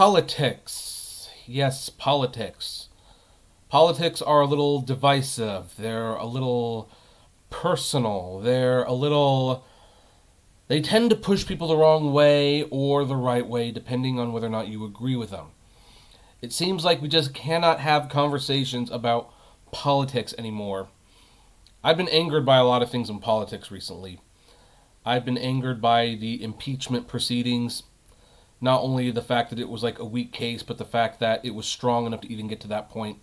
Politics. Yes, politics. Politics are a little divisive. They're a little personal. They tend to push people the wrong way or the right way, depending on whether or not you agree with them. It seems like we just cannot have conversations about politics anymore. I've been angered by a lot of things in politics recently. I've been angered by the impeachment proceedings. Not only the fact that it was like a weak case, but the fact that it was strong enough to even get to that point.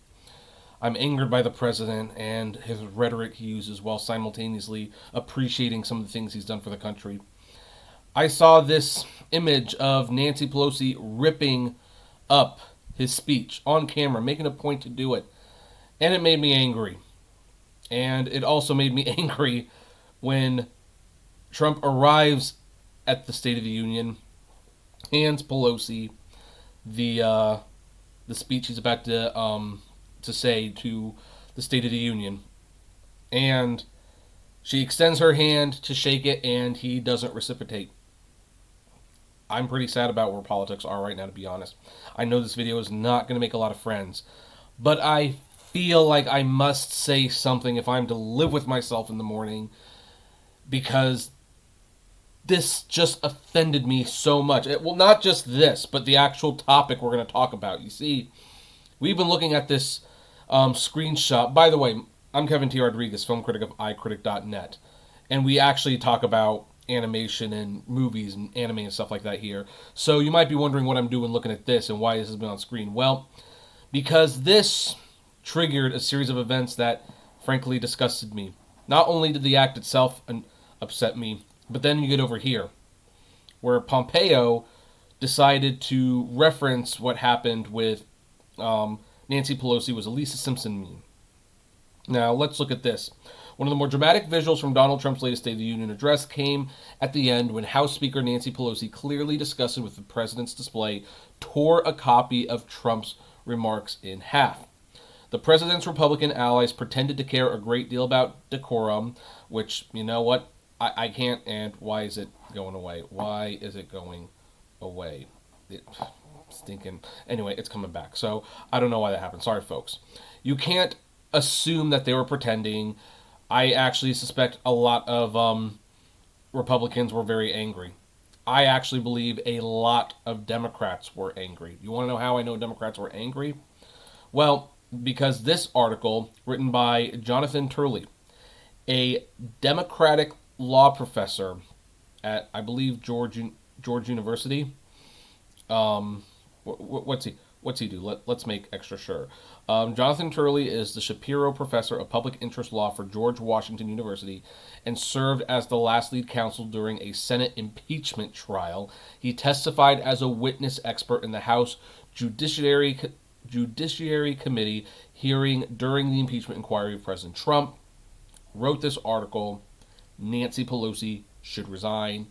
I'm angered by the president and his rhetoric he uses while simultaneously appreciating some of the things he's done for the country. I saw this image of Nancy Pelosi ripping up his speech on camera, making a point to do it. And it made me angry. And it also made me angry when Trump arrives at the State of the Union, hands Pelosi the speech he's about to say to the State of the Union, and she extends her hand to shake it, and he doesn't reciprocate. I'm pretty sad about where politics are right now, to be honest. I know this video is not going to make a lot of friends, but I feel like I must say something if I'm to live with myself in the morning, because this just offended me so much. Well, not just this, but the actual topic we're going to talk about. You see, we've been looking at this screenshot. By the way, I'm Kevin T. Rodriguez, film critic of iCritic.net, and we actually talk about animation and movies and anime and stuff like that here. So you might be wondering what I'm doing looking at this and why this has been on screen. Well, because this triggered a series of events that frankly disgusted me. Not only did the act itself upset me, but then you get over here, where Pompeo decided to reference what happened with Nancy Pelosi was a Lisa Simpson meme. Now, let's look at this. One of the more dramatic visuals from Donald Trump's latest State of the Union address came at the end when House Speaker Nancy Pelosi, clearly disgusted with the president's display, tore a copy of Trump's remarks in half. The president's Republican allies pretended to care a great deal about decorum, which, you know what, I can't, and why is it going away? Why is it going away? Stinking. Anyway, it's coming back. So, I don't know why that happened. Sorry, folks. You can't assume that they were pretending. I actually suspect a lot of Republicans were very angry. I actually believe a lot of Democrats were angry. You want to know how I know Democrats were angry? Well, because this article, written by Jonathan Turley, a Democratic law professor at, I believe, George University. What's he do? Let's make extra sure. Jonathan Turley is the Shapiro Professor of Public Interest Law for George Washington University and served as the last lead counsel during a Senate impeachment trial. He testified as a witness expert in the House Judiciary Committee hearing during the impeachment inquiry of President Trump. Wrote this article, Nancy Pelosi should resign.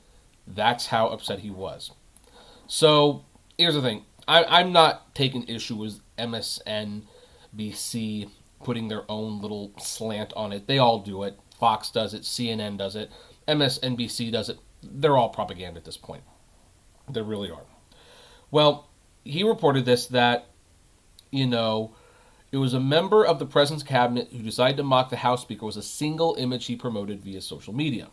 That's how upset he was. So, here's the thing. I'm not taking issue with MSNBC putting their own little slant on it. They all do it. Fox does it. CNN does it. MSNBC does it. They're all propaganda at this point. They really are. Well, he reported this, that, it was a member of the president's cabinet who decided to mock the House Speaker was a single image he promoted via social media.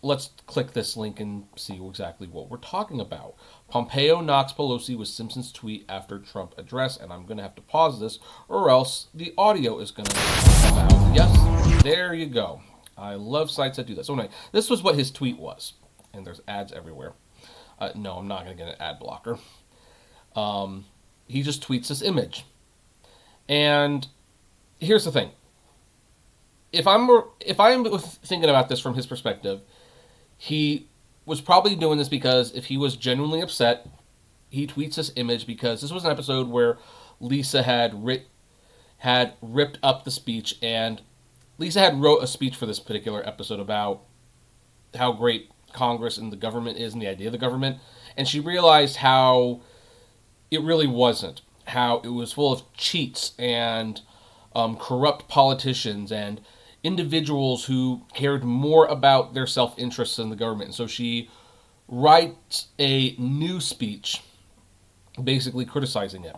Let's click this link and see exactly what we're talking about. Pompeo knocks Pelosi with Simpsons tweet after Trump address, and I'm going to have to pause this or else the audio is going to come out. Yes, there you go. I love sites that do that. So anyway, this was what his tweet was, and there's ads everywhere. No, I'm not going to get an ad blocker. He just tweets this image. And here's the thing. If I'm thinking about this from his perspective, he was probably doing this because if he was genuinely upset, he tweets this image because this was an episode where Lisa had ripped up the speech, and Lisa had wrote a speech for this particular episode about how great Congress and the government is and the idea of the government, and she realized how it really wasn't, how it was full of cheats and corrupt politicians and individuals who cared more about their self-interest than the government. And so she writes a new speech basically criticizing it.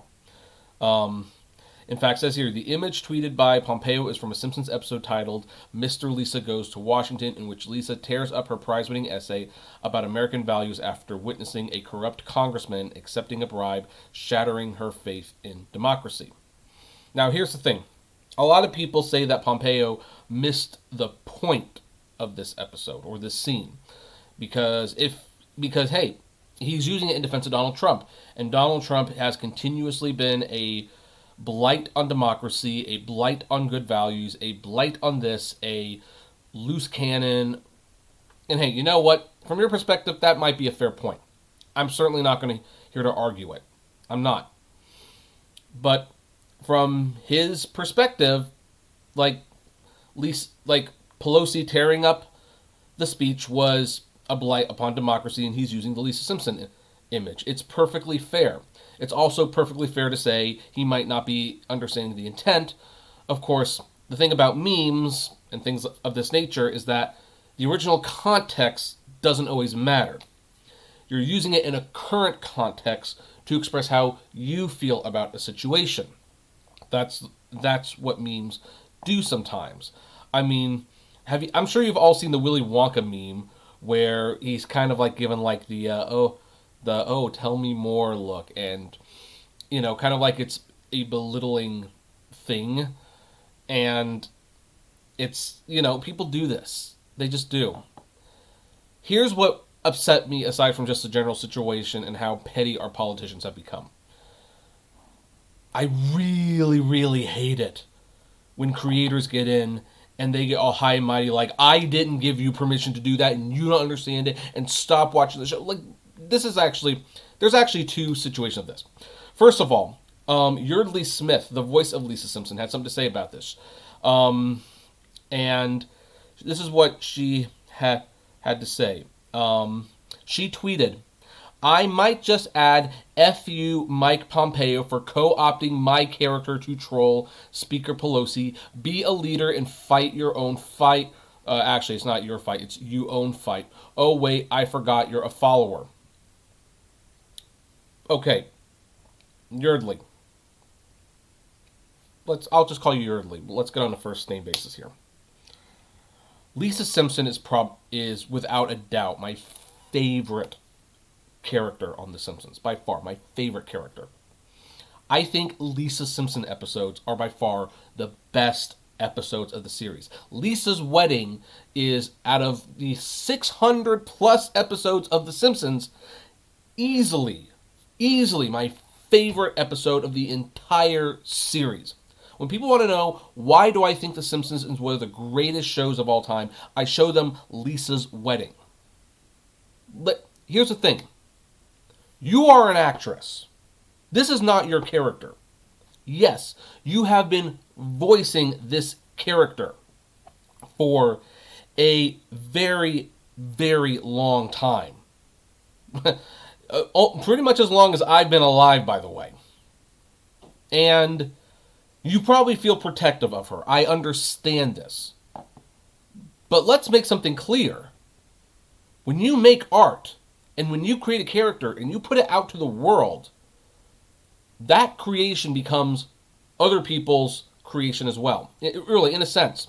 In fact, it says here, the image tweeted by Pompeo is from a Simpsons episode titled Mr. Lisa Goes to Washington, in which Lisa tears up her prize-winning essay about American values after witnessing a corrupt congressman accepting a bribe, shattering her faith in democracy. Now, here's the thing. A lot of people say that Pompeo missed the point of this episode, or this scene, because hey, he's using it in defense of Donald Trump, and Donald Trump has continuously been a blight on democracy, a blight on good values, a blight on this, a loose cannon. And hey, you know what? From your perspective, that might be a fair point. I'm certainly not going to here to argue it. I'm not. But from his perspective, like Pelosi tearing up the speech was a blight upon democracy, and he's using the Lisa Simpson image. It's perfectly fair. It's also perfectly fair to say he might not be understanding the intent. Of course, the thing about memes and things of this nature is that the original context doesn't always matter. You're using it in a current context to express how you feel about a situation. That's what memes do sometimes. I mean, I'm sure you've all seen the Willy Wonka meme where he's kind of like given like the tell me more look, and kind of like it's a belittling thing, and it's people do this. They just do. Here's what upset me, aside from just the general situation and how petty our politicians have become. I really, really hate it when creators get in and they get all high and mighty, like, I didn't give you permission to do that and you don't understand it, and stop watching the show. Like, there's actually two situations of this. First of all, Yeardley Smith, the voice of Lisa Simpson, had something to say about this. And this is what she had to say. She tweeted, I might just add F you, Mike Pompeo, for co-opting my character to troll Speaker Pelosi. Be a leader and fight your own fight. Actually, it's not your fight. It's you own fight. Oh, wait, I forgot you're a follower. Okay. Yeardley. I'll just call you Yeardley. Let's get on a first name basis here. Lisa Simpson is without a doubt my favorite character on The Simpsons. By far, my favorite character. I think Lisa Simpson episodes are by far the best episodes of the series. Lisa's wedding is, out of the 600 plus episodes of The Simpsons, easily my favorite episode of the entire series. When people want to know why do I think The Simpsons is one of the greatest shows of all time, I show them Lisa's wedding. But here's the thing. You are an actress. This is not your character. Yes, you have been voicing this character for a very, very long time. Pretty much as long as I've been alive, by the way. And you probably feel protective of her. I understand this. But let's make something clear. When you make art, and when you create a character and you put it out to the world, that creation becomes other people's creation as well. Really, in a sense.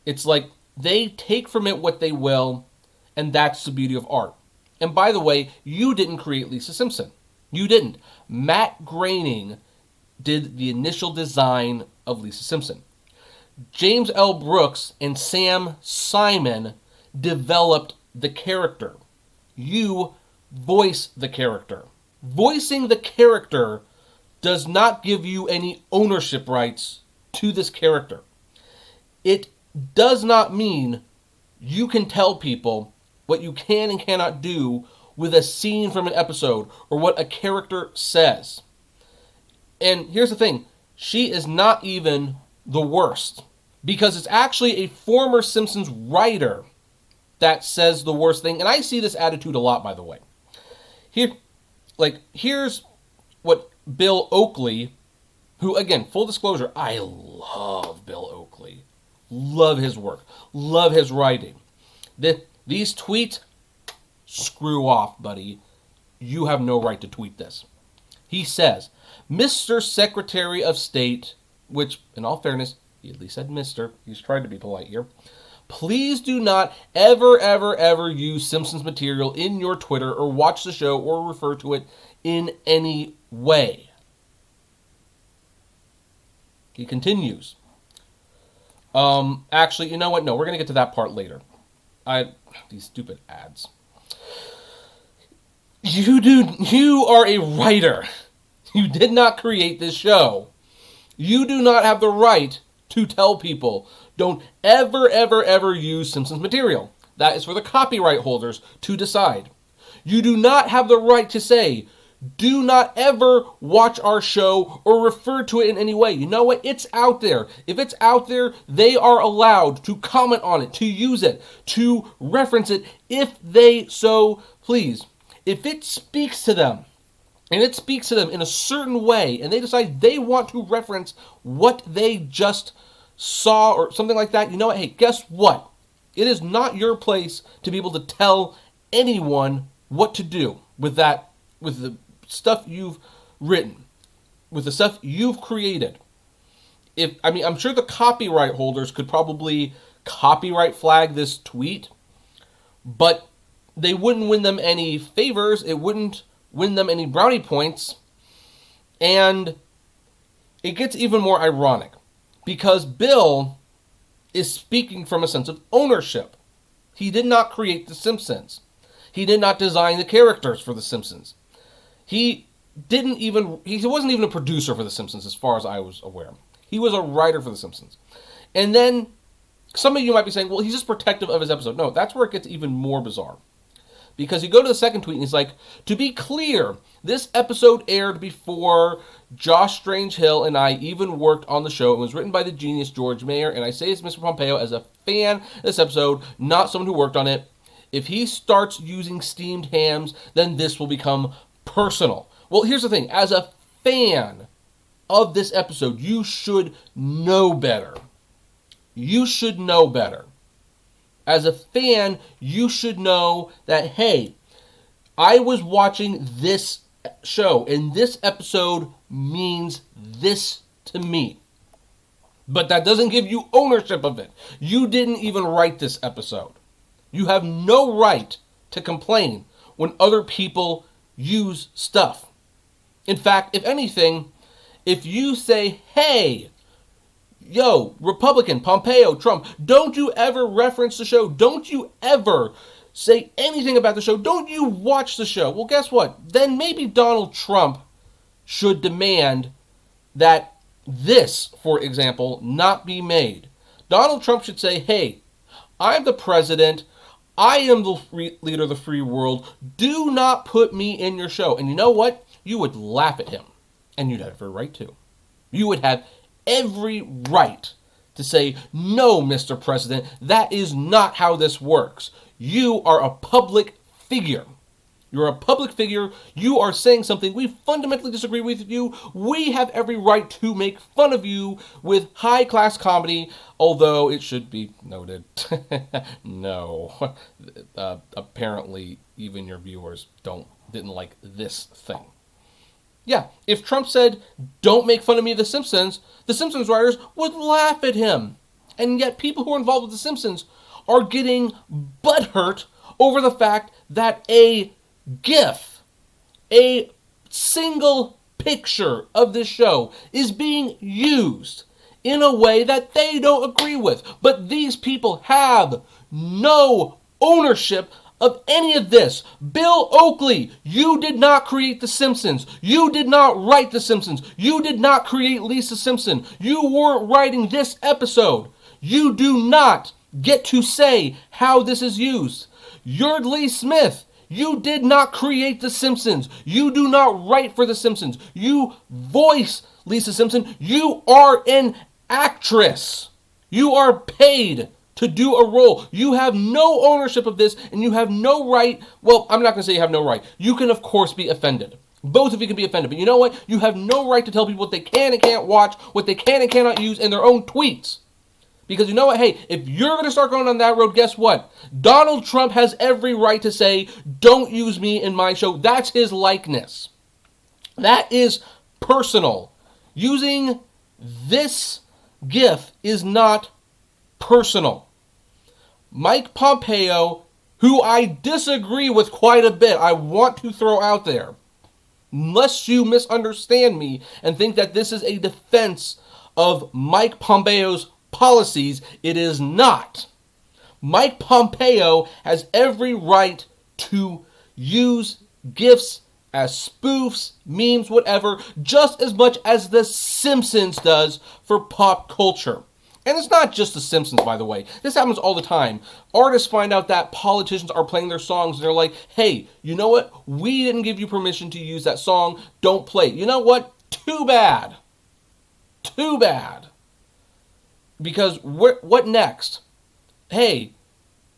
It's like they take from it what they will, and that's the beauty of art. And by the way, you didn't create Lisa Simpson. You didn't. Matt Groening did the initial design of Lisa Simpson. James L. Brooks and Sam Simon developed the character. You voice the character. Voicing the character does not give you any ownership rights to this character. It does not mean you can tell people what you can and cannot do with a scene from an episode or what a character says. And here's the thing. She is not even the worst, because it's actually a former Simpsons writer that says the worst thing. And I see this attitude a lot, by the way. Here's what Bill Oakley, who, again, full disclosure, I love Bill Oakley. Love his work. Love his writing. These tweets, screw off, buddy. You have no right to tweet this. He says, Mr. Secretary of State, which, in all fairness, he at least said Mr. He's tried to be polite here. Please do not ever use Simpsons material in your Twitter or watch the show or refer to it in any way. He continues. Actually, you know what? No, we're going to get to that part later. These stupid ads. You are a writer. You did not create this show. You do not have the right to tell people, don't ever use Simpsons material. That is for the copyright holders to decide. You do not have the right to say, do not ever watch our show or refer to it in any way. You know what? It's out there. If it's out there, they are allowed to comment on it, to use it, to reference it if they so please. If it speaks to them, and it speaks to them in a certain way, and they decide they want to reference what they just saw or something like that, you know what? Hey, guess what? It is not your place to be able to tell anyone what to do with that, with the stuff you've written, with the stuff you've created. I'm sure the copyright holders could probably copyright flag this tweet, but they wouldn't win them any favors. It wouldn't win them any brownie points. And it gets even more ironic because Bill is speaking from a sense of ownership. He did not create The Simpsons. He did not design the characters for The Simpsons. He wasn't even a producer for The Simpsons as far as I was aware. He was a writer for The Simpsons. And then some of you might be saying, well, he's just protective of his episode. No, that's where it gets even more bizarre. Because you go to the second tweet and he's like, to be clear, this episode aired before Josh Strangehill and I even worked on the show. It was written by the genius George Mayer, and I say it's Mr. Pompeo as a fan of this episode, not someone who worked on it. If he starts using steamed hams, then this will become personal. Well, here's the thing. As a fan of this episode, you should know better. You should know better. As a fan, you should know that, hey, I was watching this show, and this episode means this to me. But that doesn't give you ownership of it. You didn't even write this episode. You have no right to complain when other people use stuff. In fact, if anything, if you say, hey, yo, Republican, Pompeo, Trump, don't you ever reference the show. Don't you ever say anything about the show. Don't you watch the show. Well, guess what? Then maybe Donald Trump should demand that this, for example, not be made. Donald Trump should say, hey, I'm the president. I am the leader of the free world. Do not put me in your show. And you know what? You would laugh at him. And you'd have every right to. You would have every right to say, no, Mr. President, that is not how this works. You are a public figure. You're a public figure. You are saying something. We fundamentally disagree with you. We have every right to make fun of you with high-class comedy, although it should be noted. No. Apparently, even your viewers didn't like this thing. Yeah, if Trump said, don't make fun of me, The Simpsons writers would laugh at him. And yet people who are involved with The Simpsons are getting butthurt over the fact that a GIF, a single picture of this show, is being used in a way that they don't agree with. But these people have no ownership of any of this. Bill Oakley, you did not create The Simpsons. You did not write The Simpsons. You did not create Lisa Simpson. You weren't writing this episode. You do not get to say how this is used. Yeardley Smith, you did not create The Simpsons. You do not write for The Simpsons. You voice Lisa Simpson. You are an actress. You are paid to do a role. You have no ownership of this, and you have no right. Well, I'm not going to say you have no right. You can, of course, be offended. Both of you can be offended. But you know what? You have no right to tell people what they can and can't watch, what they can and cannot use in their own tweets. Because you know what? Hey, if you're going to start going on that road, guess what? Donald Trump has every right to say, don't use me in my show. That's his likeness. That is personal. Using this GIF is not personal. Mike Pompeo, who I disagree with quite a bit, I want to throw out there, unless you misunderstand me and think that this is a defense of Mike Pompeo's policies, it is not. Mike Pompeo has every right to use GIFs as spoofs, memes, whatever, just as much as The Simpsons does for pop culture. And it's not just The Simpsons, by the way. This happens all the time. Artists find out that politicians are playing their songs, and they're like, hey, you know what? We didn't give you permission to use that song. Don't play it. You know what? Too bad. Too bad. Because what next? Hey,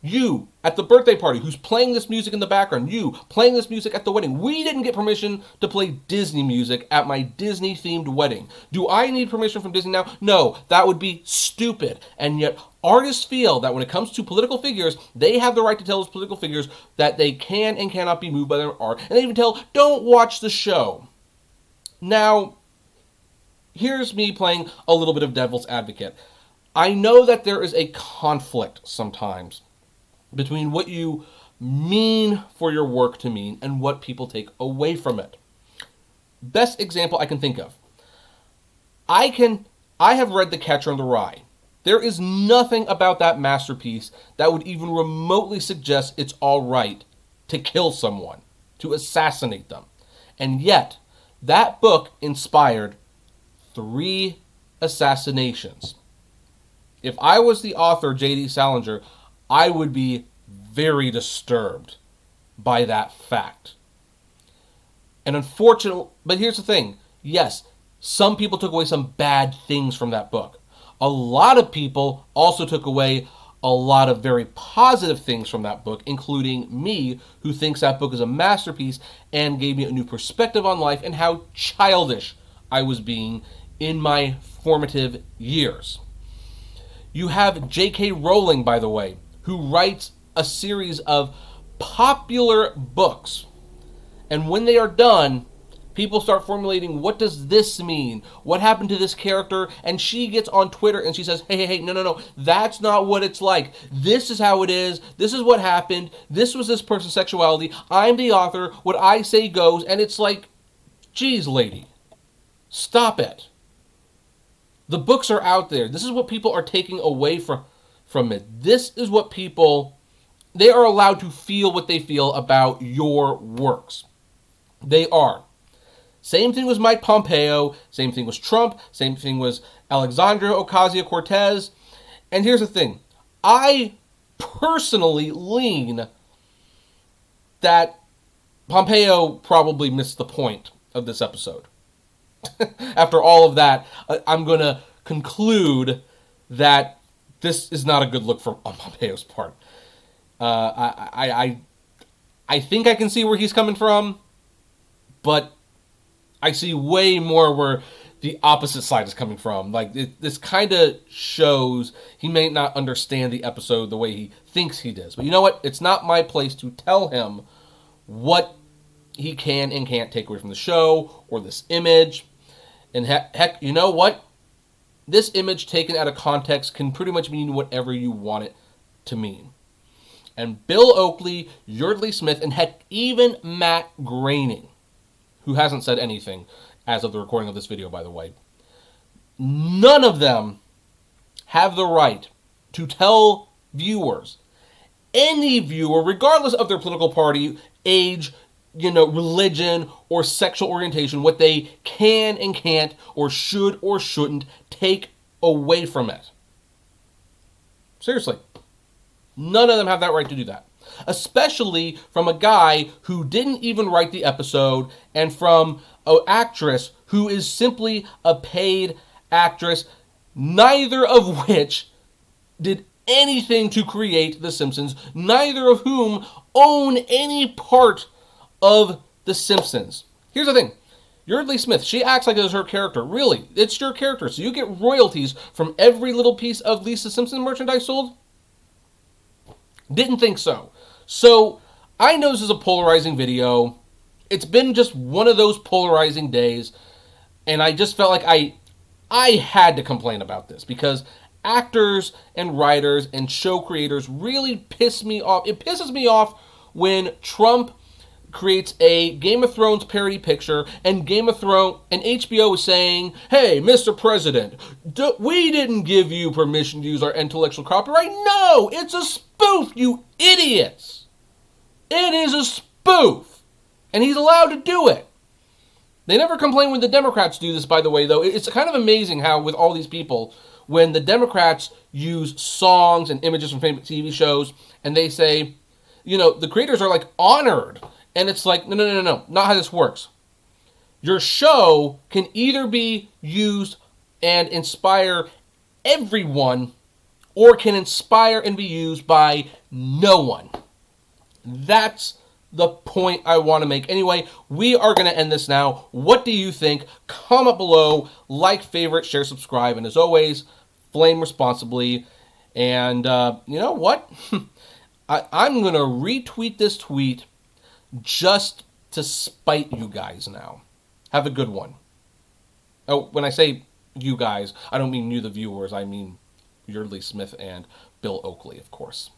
you at the birthday party who's playing this music in the background, you playing this music at the wedding. We didn't get permission to play Disney music at my Disney themed wedding. Do I need permission from Disney now? No, that would be stupid. And yet artists feel that when it comes to political figures, they have the right to tell those political figures that they can and cannot be moved by their art. And they even tell, don't watch the show. Now, here's me playing a little bit of devil's advocate. I know that there is a conflict sometimes between what you mean for your work to mean and what people take away from it. Best example I can think of. I have read The Catcher in the Rye. There is nothing about that masterpiece that would even remotely suggest it's all right to kill someone, to assassinate them. And yet, that book inspired 3 assassinations. If I was the author, J.D. Salinger, I would be very disturbed by that fact. And unfortunately, but here's the thing. Yes, some people took away some bad things from that book. A lot of people also took away a lot of very positive things from that book, including me, who thinks that book is a masterpiece and gave me a new perspective on life and how childish I was being in my formative years. You have J.K. Rowling, by the way, who writes a series of popular books. And when they are done, people start formulating, what does this mean? What happened to this character? And she gets on Twitter and she says, hey, no, that's not what it's like. This is how it is. This is what happened. This was this person's sexuality. I'm the author. What I say goes. And it's like, geez, lady, stop it. The books are out there. This is what people are taking away from it. This is what people, they are allowed to feel what they feel about your works. They are. Same thing was Mike Pompeo. Same thing was Trump. Same thing was Alexandria Ocasio-Cortez. And here's the thing. I personally lean that Pompeo probably missed the point of this episode. After all of that, I'm going to conclude that this is not a good look on Pompeo's part. I think I can see where he's coming from, but I see way more where the opposite side is coming from. Like, this kind of shows he may not understand the episode the way he thinks he does. But you know what? It's not my place to tell him what he can and can't take away from the show or this image. And heck, you know what? This image taken out of context can pretty much mean whatever you want it to mean. And Bill Oakley, Yeardley Smith, and heck, even Matt Groening, who hasn't said anything as of the recording of this video, by the way, none of them have the right to tell viewers, any viewer, regardless of their political party, age, religion, or sexual orientation, what they can and can't, or should or shouldn't take away from it. Seriously. None of them have that right to do that. Especially from a guy who didn't even write the episode, and from an actress who is simply a paid actress, neither of which did anything to create The Simpsons, neither of whom own any part of The Simpsons. Here's the thing. Yeardley Smith, she acts like it was her character. Really, it's your character. So you get royalties from every little piece of Lisa Simpson merchandise sold? Didn't think so. So I know this is a polarizing video. it's been just one of those polarizing days, and I just felt like I had to complain about this because actors and writers and show creators really piss me off. It pisses me off when Trump creates a Game of Thrones parody picture and Game of Thrones and HBO is saying, "Hey, Mr. President, we didn't give you permission to use our intellectual copyright." No, it's a spoof, you idiots. It is a spoof. And he's allowed to do it. They never complain when the Democrats do this, by the way, though. It's kind of amazing how, with all these people, when the Democrats use songs and images from famous TV shows, and they say, the creators are, like, honored. And it's like, no, not how this works. Your show can either be used and inspire everyone, or can inspire and be used by no one. That's the point I want to make. Anyway, we are going to end this now. What do you think? Comment below, like, favorite, share, subscribe, and as always, flame responsibly. And you know what? I'm going to retweet this tweet just to spite you guys now. Have a good one. Oh, when I say you guys, I don't mean you, the viewers. I mean Yeardley Smith and Bill Oakley, of course.